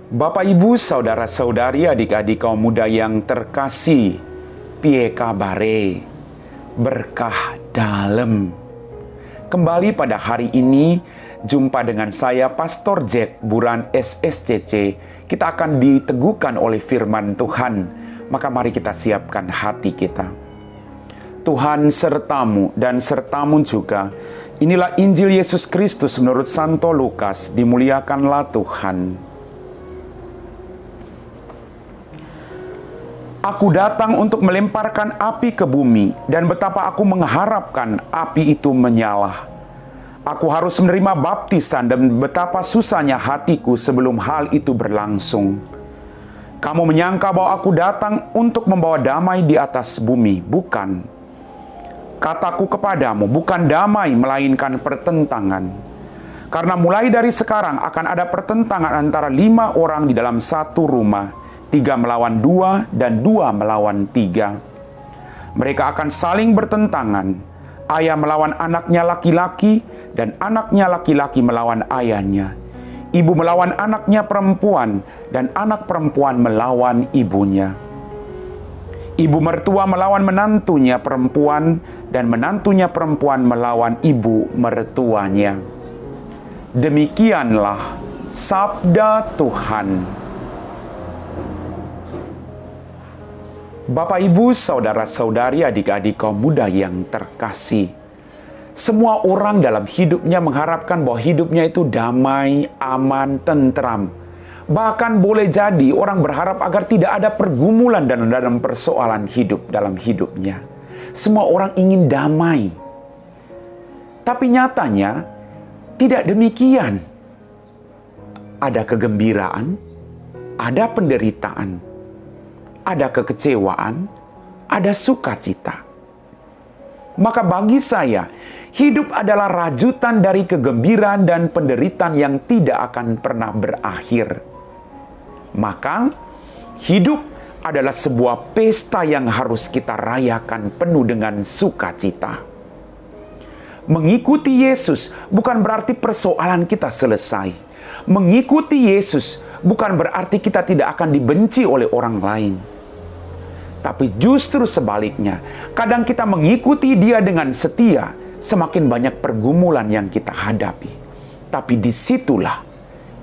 Bapak, Ibu, saudara-saudari, adik-adik kaum muda yang terkasih, piye kabare? Berkah dalem. Kembali pada hari ini, jumpa dengan saya, Pastor Jack Buran SSCC. Kita akan diteguhkan oleh firman Tuhan. Maka mari kita siapkan hati kita. Tuhan sertamu dan sertamu juga. Inilah Injil Yesus Kristus menurut Santo Lukas. Dimuliakanlah Tuhan. Aku datang untuk melemparkan api ke bumi, dan betapa aku mengharapkan api itu menyala. Aku harus menerima baptisan, dan betapa susahnya hatiku sebelum hal itu berlangsung. Kamu menyangka bahwa aku datang untuk membawa damai di atas bumi, bukan. Kataku kepadamu, bukan damai, melainkan pertentangan. Karena mulai dari sekarang akan ada pertentangan antara 5 orang di dalam satu rumah, 3 melawan 2 dan 2 melawan 3. Mereka akan saling bertentangan. Ayah melawan anaknya laki-laki dan anaknya laki-laki melawan ayahnya. Ibu melawan anaknya perempuan dan anak perempuan melawan ibunya. Ibu mertua melawan menantunya perempuan dan menantunya perempuan melawan ibu mertuanya. Demikianlah sabda Tuhan. Bapak, Ibu, saudara-saudari, adik-adik kaum muda yang terkasih. Semua orang dalam hidupnya mengharapkan bahwa hidupnya itu damai, aman, tentram. Bahkan boleh jadi orang berharap agar tidak ada pergumulan dan dalam persoalan hidup dalam hidupnya. Semua orang ingin damai. Tapi nyatanya tidak demikian. Ada kegembiraan, ada penderitaan. Ada kekecewaan, ada sukacita. Maka bagi saya, hidup adalah rajutan dari kegembiraan dan penderitaan yang tidak akan pernah berakhir. Maka, hidup adalah sebuah pesta yang harus kita rayakan penuh dengan sukacita. Mengikuti Yesus bukan berarti persoalan kita selesai. Mengikuti Yesus bukan berarti kita tidak akan dibenci oleh orang lain. Tapi justru sebaliknya, kadang kita mengikuti Dia dengan setia, semakin banyak pergumulan yang kita hadapi. Tapi disitulah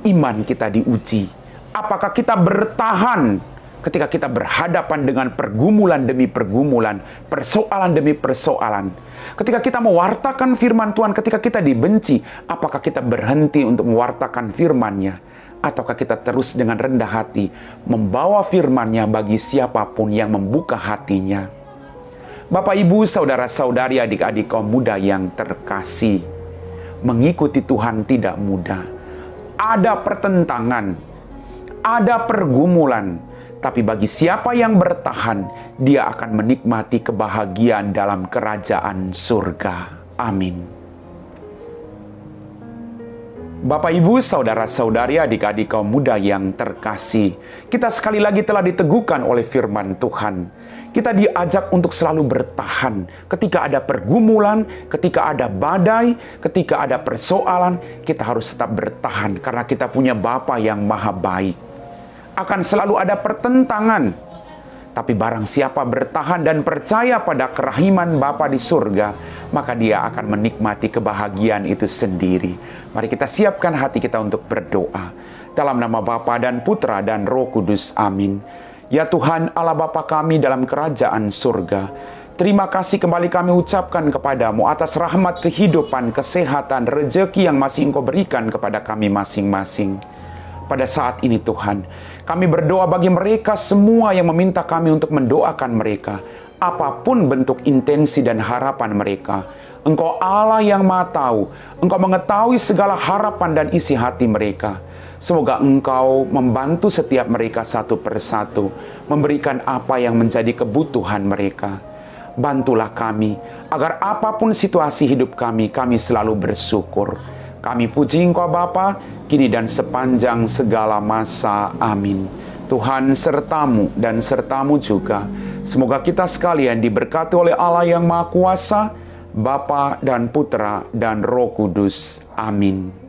iman kita diuji. Apakah kita bertahan ketika kita berhadapan dengan pergumulan demi pergumulan, persoalan demi persoalan. Ketika kita mewartakan firman Tuhan, ketika kita dibenci, apakah kita berhenti untuk mewartakan firman-Nya? Ataukah kita terus dengan rendah hati membawa firman-Nya bagi siapapun yang membuka hatinya? Bapak, Ibu, saudara-saudari, adik-adik kaum muda yang terkasih, mengikuti Tuhan tidak mudah. Ada pertentangan, ada pergumulan, tapi bagi siapa yang bertahan, dia akan menikmati kebahagiaan dalam kerajaan surga. Amin. Bapak, Ibu, saudara-saudari, adik-adik kaum muda yang terkasih, kita sekali lagi telah diteguhkan oleh firman Tuhan. Kita diajak untuk selalu bertahan ketika ada pergumulan, ketika ada badai, ketika ada persoalan, kita harus tetap bertahan karena kita punya Bapa yang maha baik. Akan selalu ada pertentangan, tapi barang siapa bertahan dan percaya pada kerahiman Bapa di surga, maka dia akan menikmati kebahagiaan itu sendiri. Mari kita siapkan hati kita untuk berdoa. Dalam nama Bapa dan Putra dan Roh Kudus, amin. Ya Tuhan Allah Bapa kami dalam kerajaan surga, terima kasih kembali kami ucapkan kepadamu atas rahmat kehidupan, kesehatan, rezeki yang masih Engkau berikan kepada kami masing-masing. Pada saat ini Tuhan, kami berdoa bagi mereka semua yang meminta kami untuk mendoakan mereka. Apapun bentuk intensi dan harapan mereka, Engkau Allah yang Maha Tahu. Engkau mengetahui segala harapan dan isi hati mereka. Semoga Engkau membantu setiap mereka satu persatu, memberikan apa yang menjadi kebutuhan mereka. Bantulah kami, agar apapun situasi hidup kami selalu bersyukur. Kami puji Engkau Bapa, kini dan sepanjang segala masa. Amin. Tuhan sertamu dan sertamu juga. Semoga kita sekalian diberkati oleh Allah yang Maha Kuasa, Bapa dan Putra dan Roh Kudus. Amin.